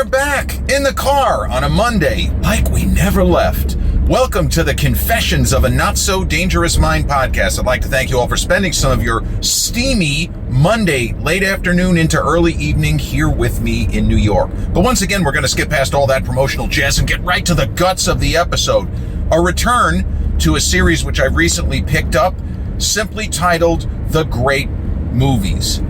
we're back in the car on a Monday, like we never left. Welcome to the Confessions of a Not So Dangerous Mind podcast. I'd like to thank you all for spending some of your steamy Monday late afternoon into early evening here with me in New York. But once again, we're going to skip past all that promotional jazz and get right to the guts of the episode. A return to a series which I've recently picked up, simply titled The Great Movies.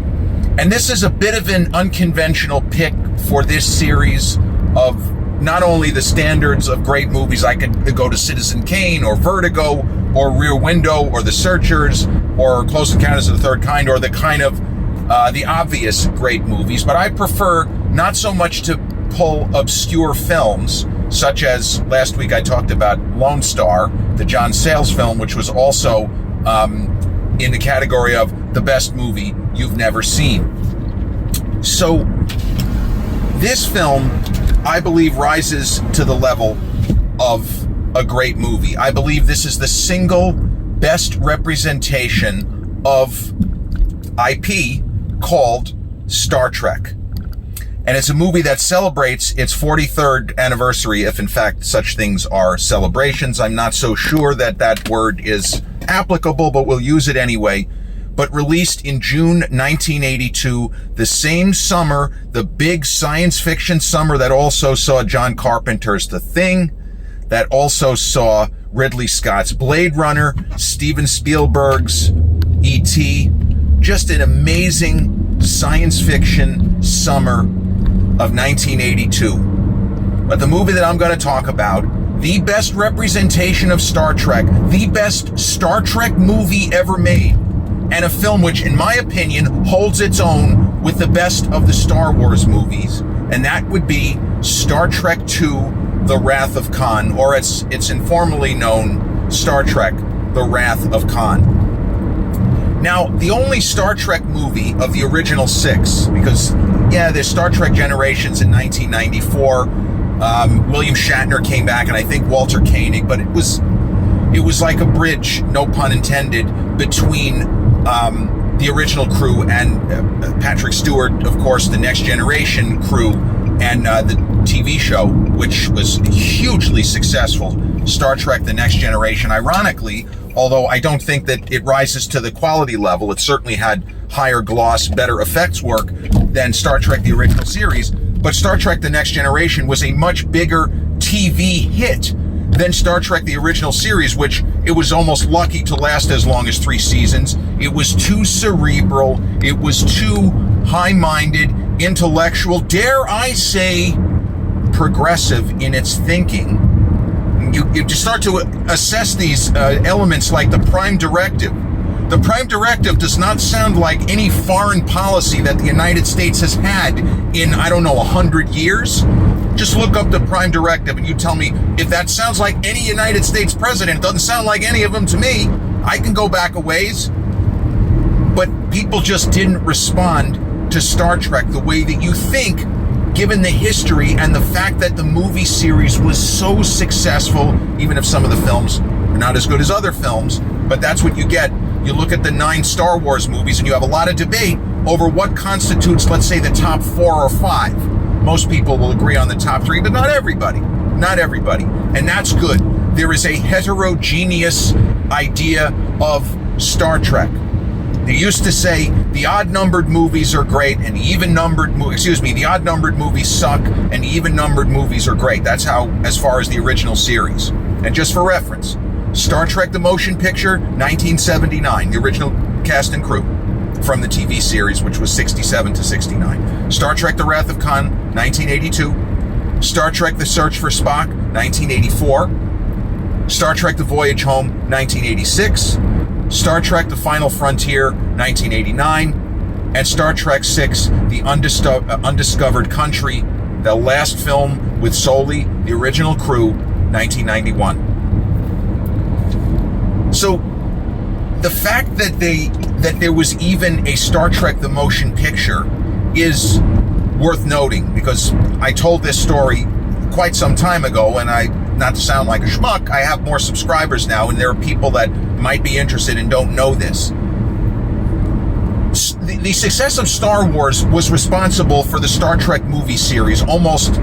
And this is a bit of an unconventional pick for this series of not only the standards of great movies. I could go to Citizen Kane or Vertigo or Rear Window or The Searchers or Close Encounters of the Third Kind or the kind of the obvious great movies, but I prefer not so much to pull obscure films, such as last week I talked about Lone Star, the John Sayles film, which was also in the category of the best movie you've never seen. So this film, I believe, rises to the level of a great movie. I believe this is the single best representation of IP called Star Trek. And it's a movie that celebrates its 43rd anniversary, if in fact such things are celebrations. I'm not so sure that that word is applicable, but we'll use it anyway. But released in June 1982, the same summer, the big science fiction summer that also saw John Carpenter's The Thing, that also saw Ridley Scott's Blade Runner, Steven Spielberg's E.T., just an amazing science fiction summer of 1982. But the movie that I'm going to talk about, the best representation of Star Trek, the best Star Trek movie ever made, and a film which, in my opinion, holds its own with the best of the Star Wars movies, and that would be Star Trek II, The Wrath of Khan, or it's informally known Star Trek, The Wrath of Khan. Now, the only Star Trek movie of the original six, because, yeah, there's Star Trek Generations in 1994, William Shatner came back, and I think Walter Koenig, but it was like a bridge, no pun intended, between the original crew and Patrick Stewart, of course, the Next Generation crew, and the TV show, which was hugely successful, Star Trek The Next Generation. Ironically, although I don't think that it rises to the quality level, it certainly had higher gloss, better effects work than Star Trek The Original Series, but Star Trek The Next Generation was a much bigger TV hit than Star Trek The Original Series, which it was almost lucky to last as long as 3 seasons. It was too cerebral, it was too high-minded, intellectual, dare I say, progressive in its thinking. You just start to assess these elements like the Prime Directive. The Prime Directive does not sound like any foreign policy that the United States has had in, 100 years. Just look up the Prime Directive and you tell me if that sounds like any United States president. It doesn't sound like any of them to me. I can go back a ways. But people just didn't respond to Star Trek the way that you think, given the history and the fact that the movie series was so successful, even if some of the films are not as good as other films. But that's what you get. You look at the 9 Star Wars movies and you have a lot of debate over what constitutes, let's say, the top 4 or 5. Most people will agree on the top 3, but not everybody. Not everybody. And that's good. There is a heterogeneous idea of Star Trek. They used to say the odd-numbered movies are great and the odd-numbered movies suck and the even-numbered movies are great. That's how, as far as the original series. And just for reference, Star Trek the Motion Picture, 1979, the original cast and crew from the TV series, which was 67 to 69. Star Trek The Wrath of Khan, 1982. Star Trek The Search for Spock, 1984. Star Trek The Voyage Home, 1986. Star Trek The Final Frontier, 1989. And Star Trek VI, The Undiscovered Country, the last film with solely the original crew, 1991. So the fact that there was even a Star Trek the Motion Picture is worth noting, because I told this story quite some time ago, and not to sound like a schmuck, I have more subscribers now, and there are people that might be interested and don't know this. the success of Star Wars was responsible for the Star Trek movie series almost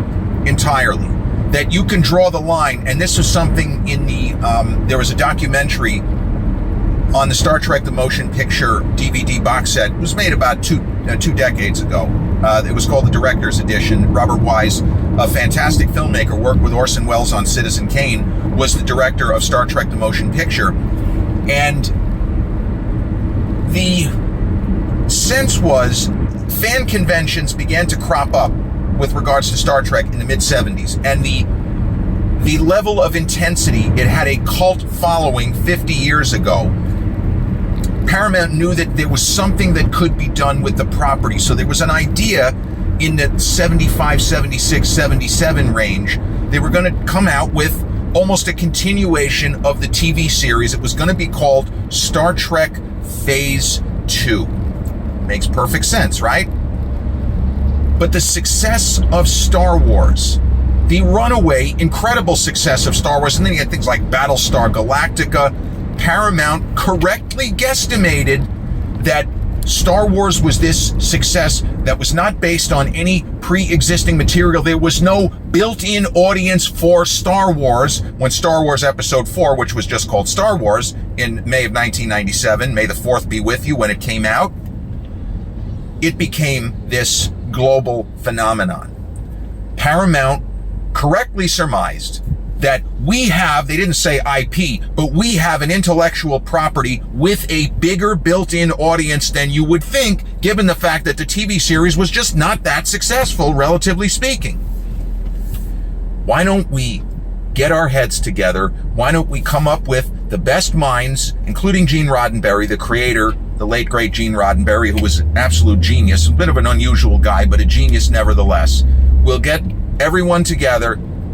entirely. That you can draw the line, and this was something in the, there was a documentary on the Star Trek The Motion Picture DVD box set. It was made about two decades ago. It was called the Director's Edition. Robert Wise, a fantastic filmmaker, worked with Orson Welles on Citizen Kane, was the director of Star Trek The Motion Picture. And the sense was fan conventions began to crop up with regards to Star Trek in the mid-70s. And the level of intensity, it had a cult following 50 years ago. Paramount knew that there was something that could be done with the property. So there was an idea in the 75, 76, 77 range. They were going to come out with almost a continuation of the TV series. It was going to be called Star Trek Phase 2. Makes perfect sense, right? But the success of Star Wars, the runaway, incredible success of Star Wars, and then you had things like Battlestar Galactica, Paramount correctly guesstimated that Star Wars was this success that was not based on any pre-existing material. There was no built-in audience for Star Wars when Star Wars Episode 4, which was just called Star Wars, in May of 1997, May the 4th be with you, when it came out, it became this global phenomenon. Paramount correctly surmised that we have, they didn't say IP, but we have an intellectual property with a bigger built-in audience than you would think, given the fact that the TV series was just not that successful, relatively speaking. Why don't we get our heads together? Why don't we come up with the best minds, including Gene Roddenberry, the creator, the late great Gene Roddenberry, who was an absolute genius, a bit of an unusual guy, but a genius nevertheless. We'll get everyone together,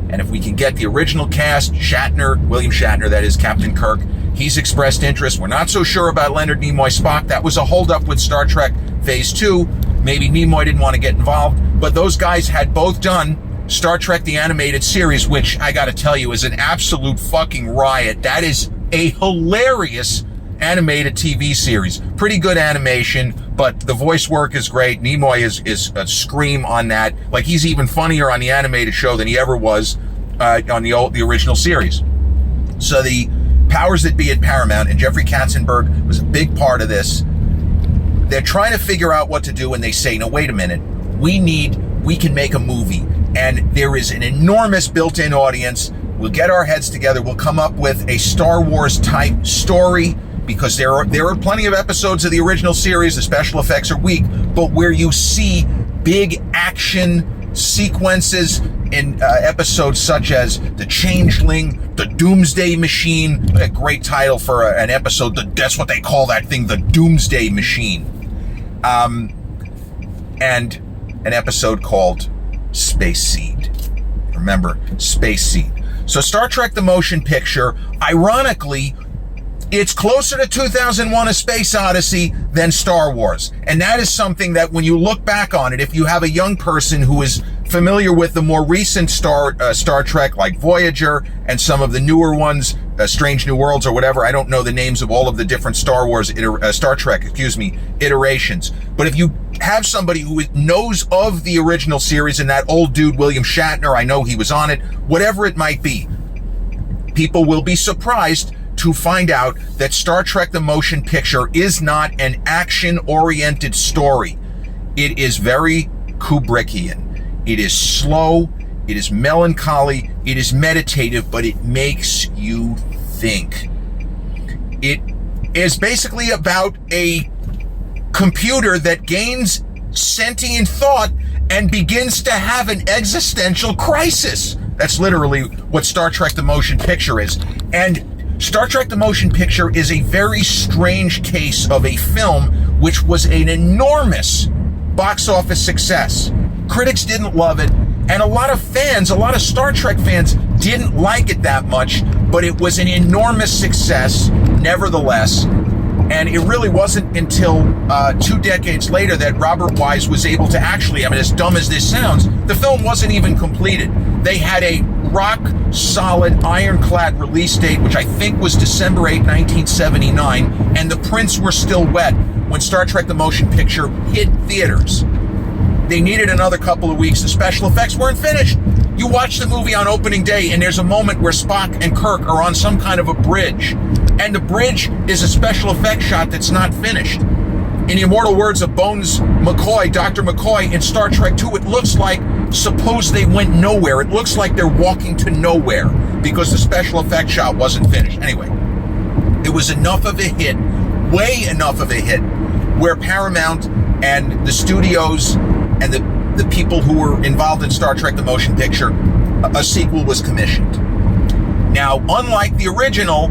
and if we can get the original cast, Shatner, William Shatner, that is Captain Kirk, he's expressed interest. We're not so sure about Leonard Nimoy Spock. That was a holdup with Star Trek Phase 2. Maybe Nimoy didn't want to get involved, but those guys had both done Star Trek the Animated Series, which I gotta tell you is an absolute fucking riot. That is a hilarious animated TV series. Pretty good animation, but the voice work is great. Nimoy is a scream on that. Like, he's even funnier on the animated show than he ever was on the original series. So the powers that be at Paramount, and Jeffrey Katzenberg was a big part of this, they're trying to figure out what to do, and they say, no, wait a minute, we can make a movie, and there is an enormous built-in audience. We'll get our heads together, we'll come up with a Star Wars type story, because there are plenty of episodes of the original series, the special effects are weak, but where you see big action sequences in episodes such as The Changeling, The Doomsday Machine, a great title for an episode, that's what they call that thing, The Doomsday Machine, and an episode called Space Seed. Remember, Space Seed. So Star Trek The Motion Picture, ironically, it's closer to 2001: A Space Odyssey than Star Wars. And that is something that when you look back on it, if you have a young person who is familiar with the more recent Star Trek, like Voyager and some of the newer ones, Strange New Worlds or whatever, I don't know the names of all of the different Star Trek iterations. But if you have somebody who knows of the original series and that old dude, William Shatner, I know he was on it, whatever it might be, people will be surprised to find out that Star Trek The Motion Picture is not an action-oriented story. It is very Kubrickian. It is slow, it is melancholy, it is meditative, but it makes you think. It is basically about a computer that gains sentient thought and begins to have an existential crisis. That's literally what Star Trek The Motion Picture is. And Star Trek The Motion Picture is a very strange case of a film which was an enormous box office success. Critics didn't love it, and a lot of Star Trek fans didn't like it that much, but it was an enormous success nevertheless. And it really wasn't until 2 decades later that Robert Wise was able to actually, I mean, as dumb as this sounds, the film wasn't even completed. They had a rock solid, ironclad release date, which I think was December 8, 1979, and the prints were still wet when Star Trek the Motion Picture hit theaters. They needed another couple of weeks. The special effects weren't finished. You watch the movie on opening day, and there's a moment where Spock and Kirk are on some kind of a bridge, and the bridge is a special effects shot that's not finished. In the immortal words of Bones McCoy, Dr. McCoy, in Star Trek II, it looks like, suppose they went nowhere. It looks like they're walking to nowhere because the special effects shot wasn't finished. Anyway, it was enough of a hit, way enough of a hit, where Paramount and the studios and the people who were involved in Star Trek the Motion Picture, a sequel was commissioned. Now, unlike the original,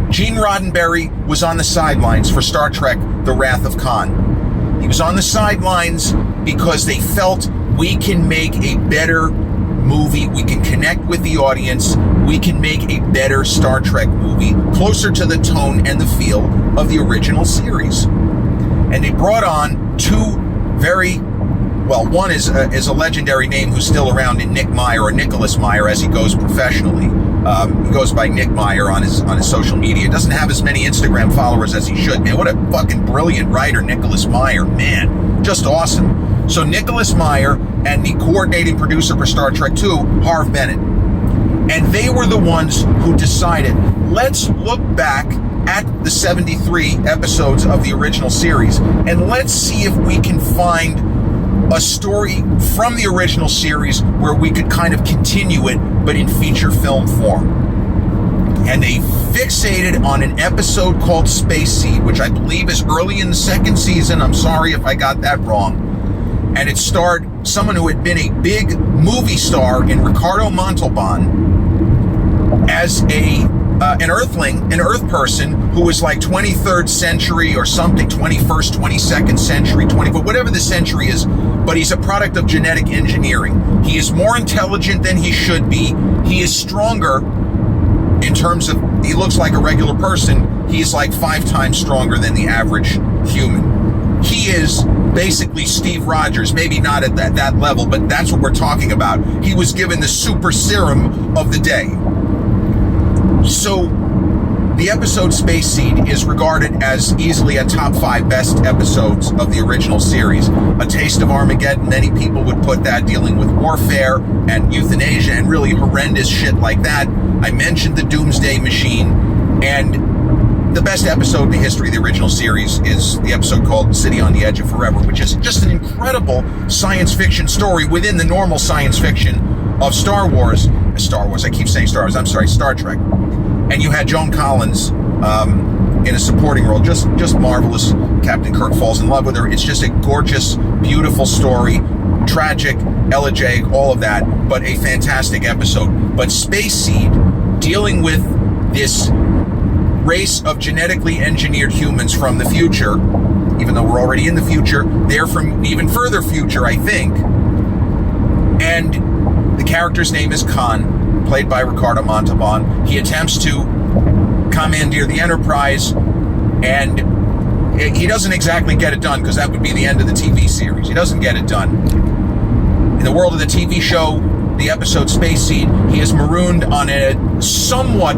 Gene Roddenberry was on the sidelines for Star Trek The Wrath of Khan. He was on the sidelines because they felt we can make a better movie, we can connect with the audience, we can make a better Star Trek movie, closer to the tone and the feel of the original series. And they brought on two very, well, one is a legendary name who's still around in Nick Meyer, or Nicholas Meyer as he goes professionally. He goes by Nick Meyer on his social media. Doesn't have as many Instagram followers as he should. Man, what a fucking brilliant writer, Nicholas Meyer. Man, just awesome. So Nicholas Meyer and the coordinating producer for Star Trek II, Harv Bennett. And they were the ones who decided, let's look back at the 73 episodes of the original series, and let's see if we can find a story from the original series where we could kind of continue it, but in feature film form. And they fixated on an episode called Space Seed, which I believe is early in the second season. I'm sorry if I got that wrong. And it starred someone who had been a big movie star in Ricardo Montalban as an Earthling, an Earth person who was like 23rd century or something, 21st, 22nd century, 24th, whatever the century is, but he's a product of genetic engineering. He is more intelligent than he should be. He is stronger in terms of, he looks like a regular person. He's like 5 times stronger than the average human. He is basically Steve Rogers, maybe not at that level, but that's what we're talking about. He was given the super serum of the day. So the episode Space Seed is regarded as easily a top 5 best episodes of the original series. A Taste of Armageddon, many people would put that, dealing with warfare and euthanasia and really horrendous shit like that. I mentioned the Doomsday Machine, and the best episode in the history of the original series is the episode called City on the Edge of Forever, which is just an incredible science fiction story within the normal science fiction of Star Wars, I keep saying Star Wars, I'm sorry, Star Trek. And you had Joan Collins in a supporting role, just marvelous. Captain Kirk falls in love with her. It's just a gorgeous, beautiful story, tragic, elegiac, all of that, but a fantastic episode. But Space Seed, dealing with this race of genetically engineered humans from the future, even though we're already in the future, they're from even further future, I think. And the character's name is Khan, played by Ricardo Montalban. He attempts to commandeer the Enterprise, and he doesn't exactly get it done, because that would be the end of the TV series. He doesn't get it done. In the world of the TV show, the episode Space Seed, he is marooned on a somewhat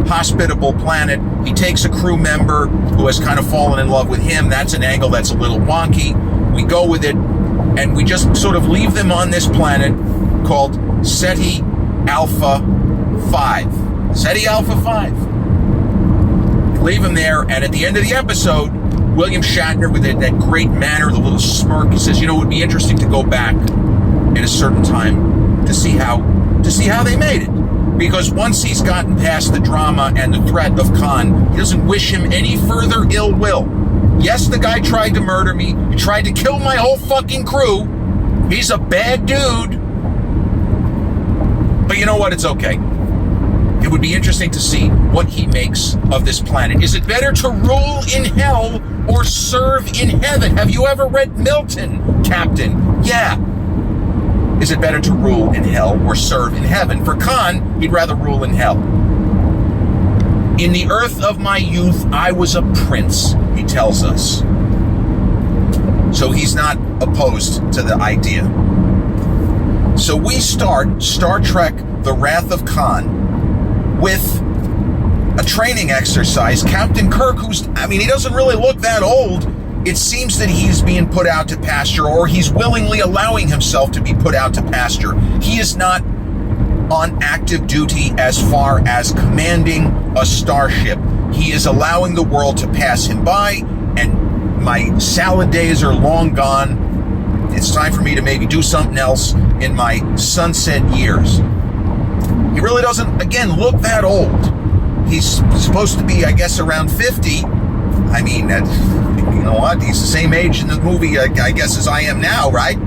hospitable planet. He takes a crew member who has kind of fallen in love with him. That's an angle that's a little wonky. We go with it, and we just sort of leave them on this planet called Ceti Alpha 5. Ceti Alpha 5. Leave him there, and at the end of the episode, William Shatner, with that great manner, the little smirk, he says, it would be interesting to go back at a certain time to see how they made it. Because once he's gotten past the drama and the threat of Khan, he doesn't wish him any further ill will. Yes, the guy tried to murder me. He tried to kill my whole fucking crew. He's a bad dude. But you know what? It's okay. It would be interesting to see what he makes of this planet. Is it better to rule in hell or serve in heaven? Have you ever read Milton, Captain? Yeah. Is it better to rule in hell or serve in heaven? For Khan, he'd rather rule in hell. In the earth of my youth, I was a prince, he tells us. So he's not opposed to the idea. So we start Star Trek The Wrath of Khan with a training exercise. Captain Kirk, he doesn't really look that old. It seems that he's being put out to pasture, or he's willingly allowing himself to be put out to pasture. He is not on active duty as far as commanding a starship. He is allowing the world to pass him by, and my salad days are long gone. It's time for me to maybe do something else in my sunset years. He really doesn't, again, look that old. He's supposed to be, I guess, around 50. I mean, you know what? He's the same age in the movie, I guess, as I am now, right?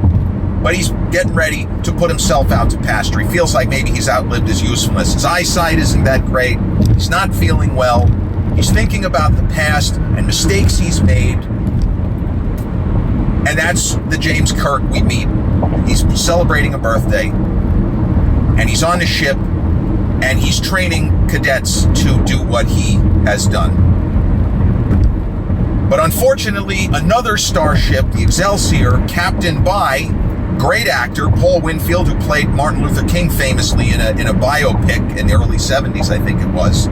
But he's getting ready to put himself out to pasture. He feels like maybe he's outlived his usefulness. His eyesight isn't that great. He's not feeling well. He's thinking about the past and mistakes he's made. And that's the James Kirk we meet. He's celebrating a birthday. And he's on the ship. And he's training cadets to do what he has done. But unfortunately, another starship, the Excelsior, captained by great actor Paul Winfield, who played Martin Luther King famously in a biopic in the early 70s, I think it was.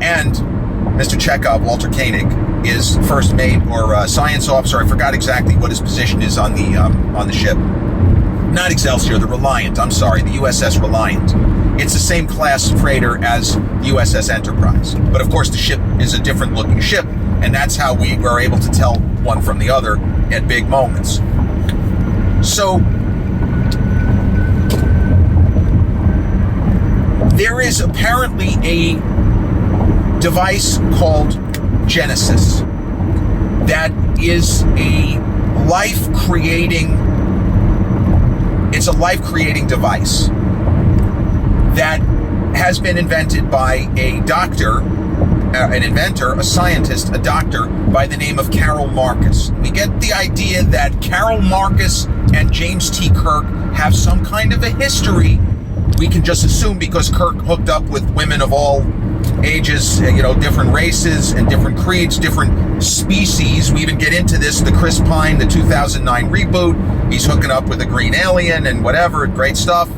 And Mr. Chekhov, Walter Koenig, is first mate or science officer. I forgot exactly what his position is on the ship. Not Excelsior, the Reliant. I'm sorry, the USS Reliant. It's the same class freighter as the USS Enterprise. But of course, the ship is a different looking ship, and that's how we were able to tell one from the other at big moments. So, there is apparently a device called Genesis that is a life-creating device that has been invented by a doctor, an inventor, a scientist, a doctor by the name of Carol Marcus. We get the idea that Carol Marcus and James T. Kirk have some kind of a history. We can just assume because Kirk hooked up with women of all ages, different races and different creeds, different species. We even get into this, the Chris Pine, the 2009 reboot. He's hooking up with a green alien and whatever, great stuff.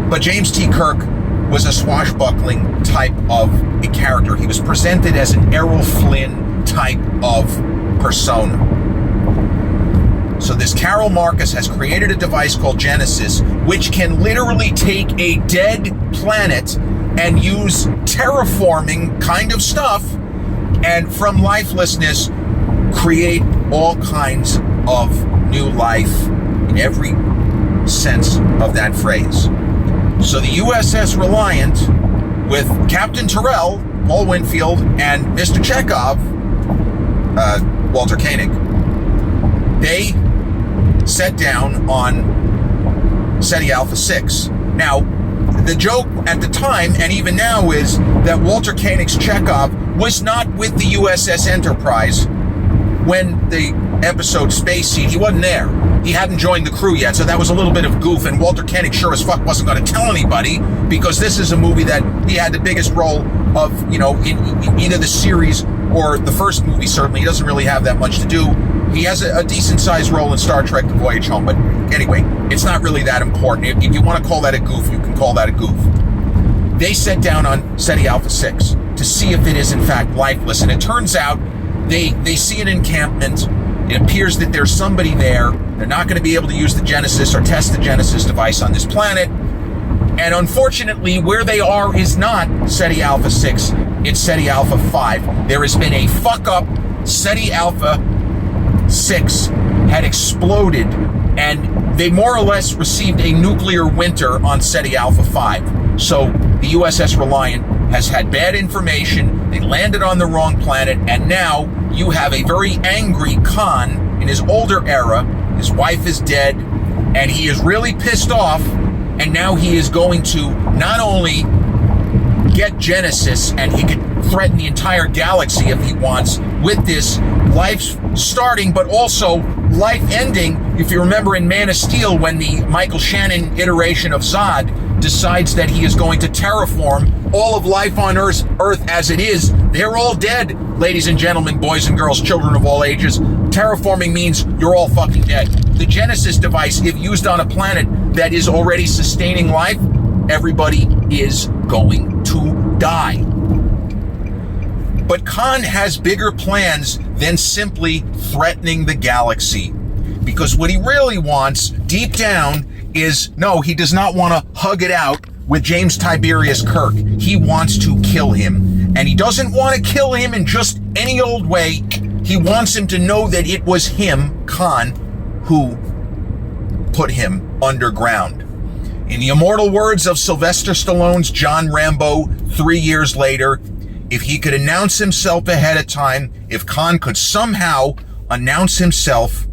But James T. Kirk was a swashbuckling type of a character. He was presented as an Errol Flynn type of persona. So this Carol Marcus has created a device called Genesis, which can literally take a dead planet and use terraforming kind of stuff, and from lifelessness, create all kinds of new life in every sense of that phrase. So the USS Reliant, with Captain Terrell, Paul Winfield, and Mr. Chekhov, Walter Koenig, they set down on SETI Alpha 6. Now, the joke at the time, and even now, is that Walter Koenig's Chekhov was not with the USS Enterprise when the episode Space Seed. He wasn't there. He hadn't joined the crew yet, so that was a little bit of goof, and Walter Koenig sure as fuck wasn't going to tell anybody, because this is a movie that he had the biggest role of, in either the series or the first movie. Certainly, he doesn't really have that much to do. He has a decent-sized role in Star Trek The Voyage Home, but anyway, it's not really that important. If you want to call that a goof, you can call that a goof. They set down on SETI Alpha 6 to see if it is in fact lifeless, and it turns out they see an encampment. It appears that there's somebody there. They're not going to be able to use the Genesis or test the Genesis device on this planet. And unfortunately, where they are is not SETI Alpha 6, it's SETI Alpha 5. There has been a fuck-up. SETI Alpha 6 had exploded, and they more or less received a nuclear winter on SETI Alpha 5. So the USS Reliant has had bad information. They landed on the wrong planet, and now you have a very angry Khan in his older era. His wife is dead, and he is really pissed off, and now he is going to not only get Genesis, and he could threaten the entire galaxy if he wants with this life starting, but also life ending. If you remember in Man of Steel, when the Michael Shannon iteration of Zod decides that he is going to terraform all of life on Earth as it is, they're all dead, ladies and gentlemen, boys and girls, children of all ages. Terraforming means you're all fucking dead. the Genesis device, if used on a planet that is already sustaining life, everybody is going to die. But Khan has bigger plans than simply threatening the galaxy. Because what he really wants, deep down, is, no, he does not want to hug it out with James Tiberius Kirk. He wants to kill him. And he doesn't want to kill him in just any old way. He wants him to know that it was him, Khan, who put him underground. In the immortal words of Sylvester Stallone's John Rambo 3 years later, if he could announce himself ahead of time, if Khan could somehow announce himself,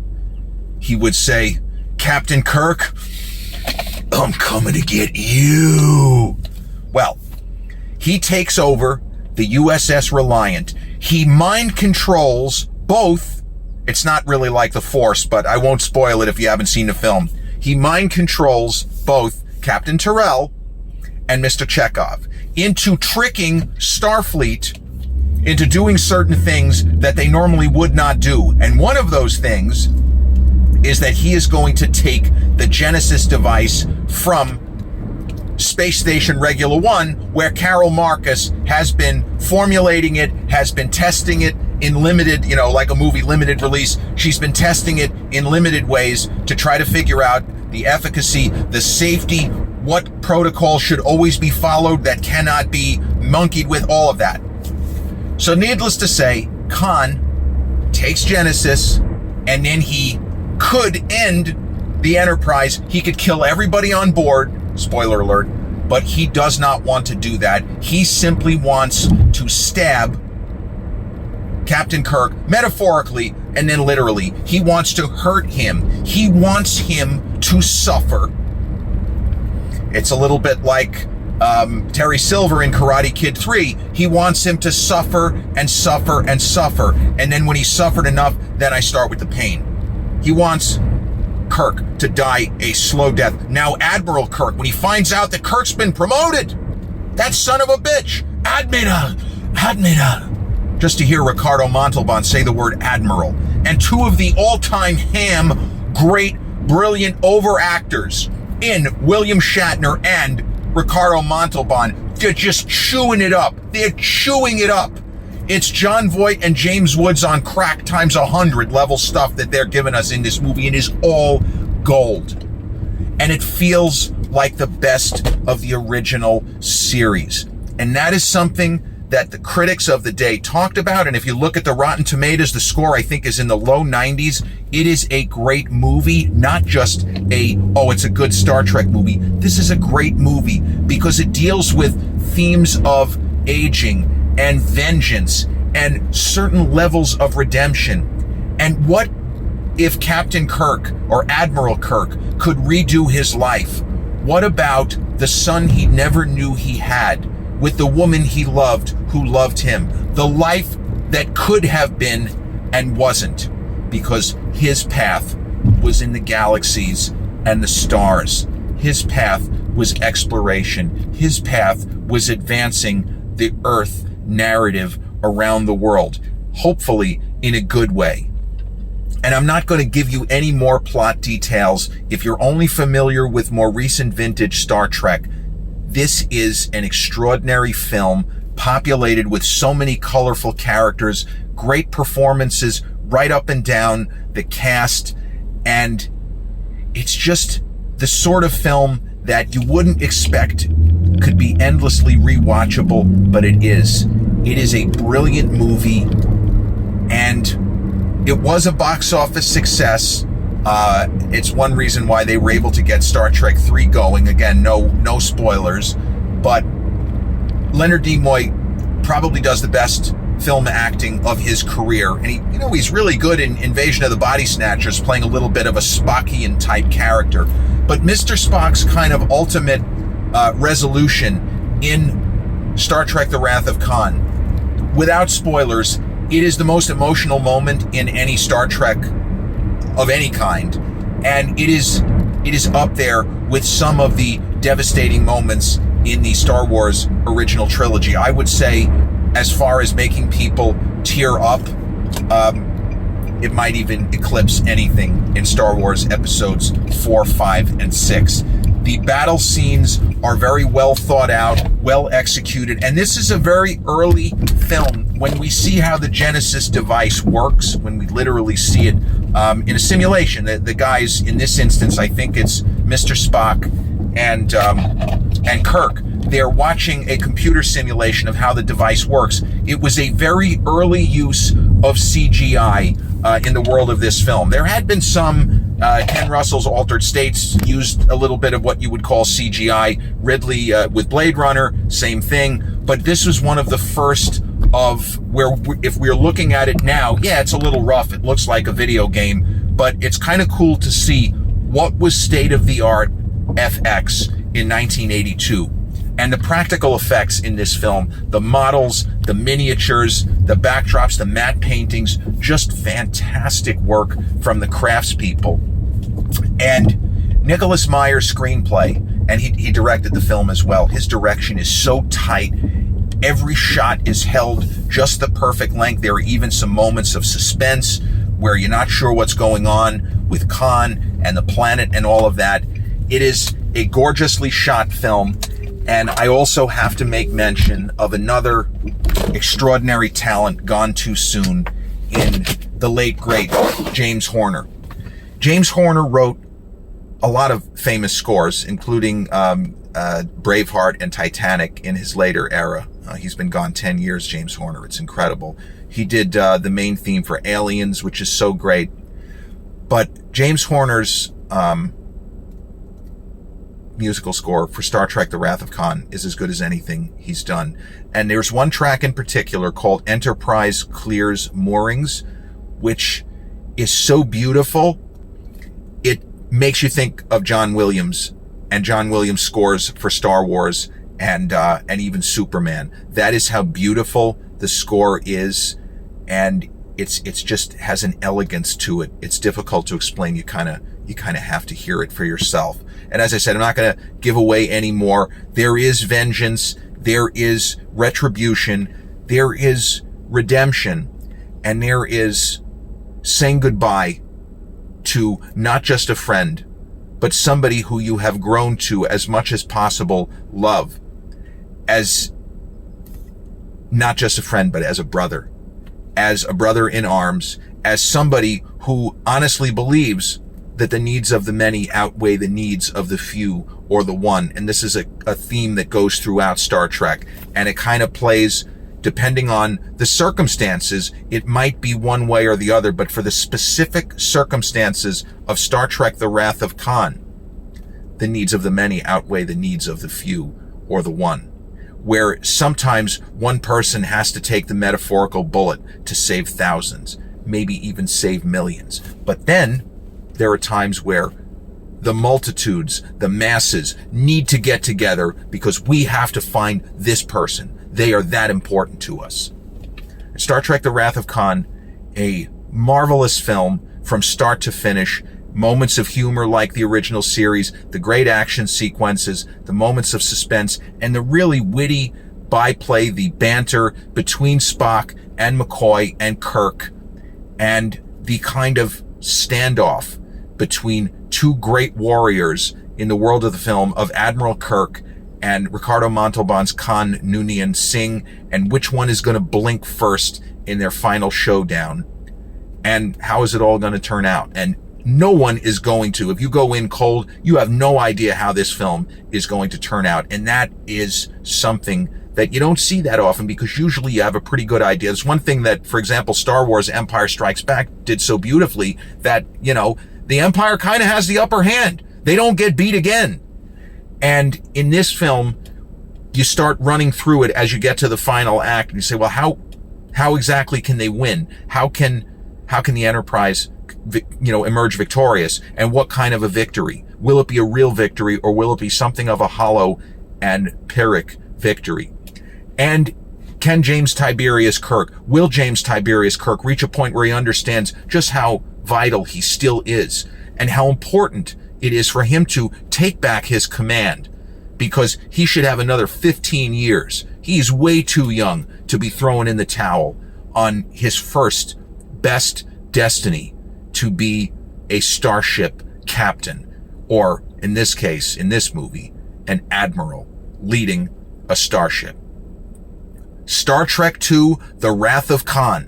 he would say, "Captain Kirk, I'm coming to get you." Well, he takes over the USS Reliant. He mind controls both. It's not really like the Force, but I won't spoil it if you haven't seen the film. He mind controls both Captain Terrell and Mr. Chekhov into tricking Starfleet into doing certain things that they normally would not do. And one of those things is that he is going to take the Genesis device from Space Station Regular 1, where Carol Marcus has been formulating it, has been testing it in limited, like a movie limited release. She's been testing it in limited ways to try to figure out the efficacy, the safety, what protocol should always be followed that cannot be monkeyed with, all of that. So needless to say, Khan takes Genesis, and then he could end the Enterprise. He could kill everybody on board, spoiler alert, but he does not want to do that. He simply wants to stab Captain Kirk, metaphorically and then literally. He wants to hurt him. He wants him to suffer. It's a little bit like Terry Silver in Karate Kid 3. He wants him to suffer and suffer and suffer. And then when he's suffered enough, then I start with the pain. He wants Kirk to die a slow death. Now, Admiral Kirk, when he finds out that Kirk's been promoted, that son of a bitch, Admiral. Just to hear Ricardo Montalban say the word Admiral. And two of the all-time great, brilliant over-actors in William Shatner and Ricardo Montalban, they're just chewing it up. They're chewing it up. It's John Voight and James Woods on crack times 100 level stuff that they're giving us in this movie, and is all gold. And it feels like the best of the original series. And that is something that the critics of the day talked about. And if you look at the Rotten Tomatoes, the score, I think, is in the low 90s. It is a great movie, not just it's a good Star Trek movie. This is a great movie because it deals with themes of aging and vengeance and certain levels of redemption. And what if Captain Kirk or Admiral Kirk could redo his life? What about the son he never knew he had with the woman he loved who loved him? The life that could have been and wasn't, because his path was in the galaxies and the stars. His path was exploration. His path was advancing the Earth narrative around the world, hopefully in a good way. And I'm not going to give you any more plot details. If you're only familiar with more recent vintage Star Trek, this is an extraordinary film, populated with so many colorful characters, great performances right up and down the cast, and it's just the sort of film that you wouldn't expect could be endlessly rewatchable, but it is. It is a brilliant movie, and it was a box office success. It's one reason why they were able to get Star Trek 3 going. Again, no spoilers, but Leonard Nimoy probably does the best film acting of his career, and he's really good in Invasion of the Body Snatchers, playing a little bit of a Spockian type character. But Mr. Spock's kind of ultimate resolution in Star Trek: The Wrath of Khan, without spoilers, it is the most emotional moment in any Star Trek of any kind, and it is up there with some of the devastating moments in the Star Wars original trilogy. I would say, as far as making people tear up, it might even eclipse anything in Star Wars episodes 4, 5, and 6. The battle scenes are very well thought out, well executed, and this is a very early film when we see how the Genesis device works, when we literally see it in a simulation. The guys, in this instance, I think it's Mr. Spock and Kirk, they're watching a computer simulation of how the device works. It was a very early use of CGI in the world of this film. There had been some, Ken Russell's Altered States used a little bit of what you would call CGI. Ridley with Blade Runner, same thing. But this was one of the first of where, if we're looking at it now, yeah, it's a little rough. It looks like a video game, but it's kind of cool to see what was state-of-the-art FX in 1982. And the practical effects in this film, the models, the miniatures, the backdrops, the matte paintings, just fantastic work from the craftspeople. And Nicholas Meyer's screenplay, and he directed the film as well, his direction is so tight. Every shot is held just the perfect length. There are even some moments of suspense where you're not sure what's going on with Khan and the planet and all of that. It is a gorgeously shot film. And I also have to make mention of another extraordinary talent gone too soon in the late, great James Horner. James Horner wrote a lot of famous scores, including Braveheart and Titanic in his later era. He's been gone 10 years, James Horner. It's incredible. He did the main theme for Aliens, which is so great. But James Horner's musical score for Star Trek The Wrath of Khan is as good as anything he's done. And there's one track in particular called Enterprise Clears Moorings, which is so beautiful. It makes you think of John Williams and John Williams scores for Star Wars and even Superman. That is how beautiful the score is. And it's just has an elegance to it. It's difficult to explain. You kind of have to hear it for yourself. And as I said, I'm not going to give away any more. There is vengeance. There is retribution. There is redemption. And there is saying goodbye to not just a friend, but somebody who you have grown to as much as possible love. As not just a friend, but as a brother. As a brother in arms. As somebody who honestly believes that the needs of the many outweigh the needs of the few or the one. And this is a theme that goes throughout Star Trek. And it kind of plays, depending on the circumstances, it might be one way or the other. But for the specific circumstances of Star Trek The Wrath of Khan, the needs of the many outweigh the needs of the few or the one. Where sometimes one person has to take the metaphorical bullet to save thousands, maybe even save millions. But then there are times where the multitudes, the masses, need to get together because we have to find this person. They are that important to us. Star Trek The Wrath of Khan, a marvelous film from start to finish. Moments of humor like the original series, the great action sequences, the moments of suspense, and the really witty byplay, the banter between Spock and McCoy and Kirk, and the kind of standoff between two great warriors in the world of the film of Admiral Kirk and Ricardo Montalban's Khan Noonien Singh, and which one is going to blink first in their final showdown, and how is it all going to turn out. And no one is going to, if you go in cold, you have no idea how this film is going to turn out. And that is something that you don't see that often, because usually you have a pretty good idea. There's one thing that, for example, Star Wars Empire Strikes Back did so beautifully, that, the Empire kind of has the upper hand. They don't get beat again. And in this film, you start running through it as you get to the final act, and you say, well, how exactly can they win? How can the Enterprise, emerge victorious? And what kind of a victory? Will it be a real victory, or will it be something of a hollow and Pyrrhic victory? And will James Tiberius Kirk reach a point where he understands just how vital he still is, and how important it is for him to take back his command, because he should have another 15 years. He's way too young to be throwing in the towel on his first best destiny to be a starship captain, or in this case, in this movie, an admiral leading a starship. Star Trek II, The Wrath of Khan,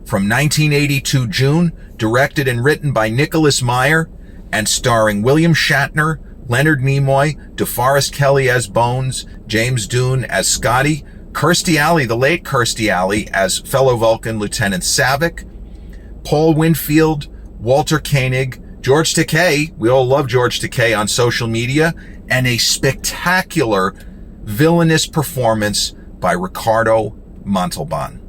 from 1982 June, directed and written by Nicholas Meyer, and starring William Shatner, Leonard Nimoy, DeForest Kelley as Bones, James Doohan as Scotty, Kirstie Alley, the late Kirstie Alley, as fellow Vulcan Lieutenant Savick, Paul Winfield, Walter Koenig, George Takei, we all love George Takei on social media, and a spectacular villainous performance by Ricardo Montalban.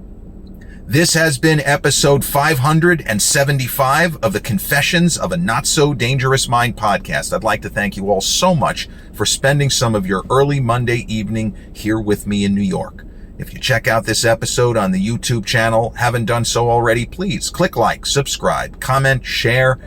This has been episode 575 of the Confessions of a Not-So-Dangerous Mind podcast. I'd like to thank you all so much for spending some of your early Monday evening here with me in New York. If you check out this episode on the YouTube channel, haven't done so already, please click like, subscribe, comment, share,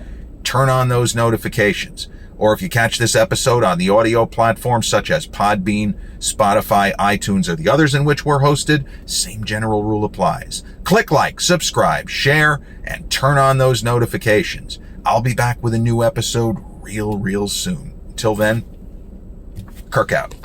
turn on those notifications. Or if you catch this episode on the audio platforms such as Podbean, Spotify, iTunes, or the others in which we're hosted, same general rule applies. Click like, subscribe, share, and turn on those notifications. I'll be back with a new episode real soon. Until then, Kirk out.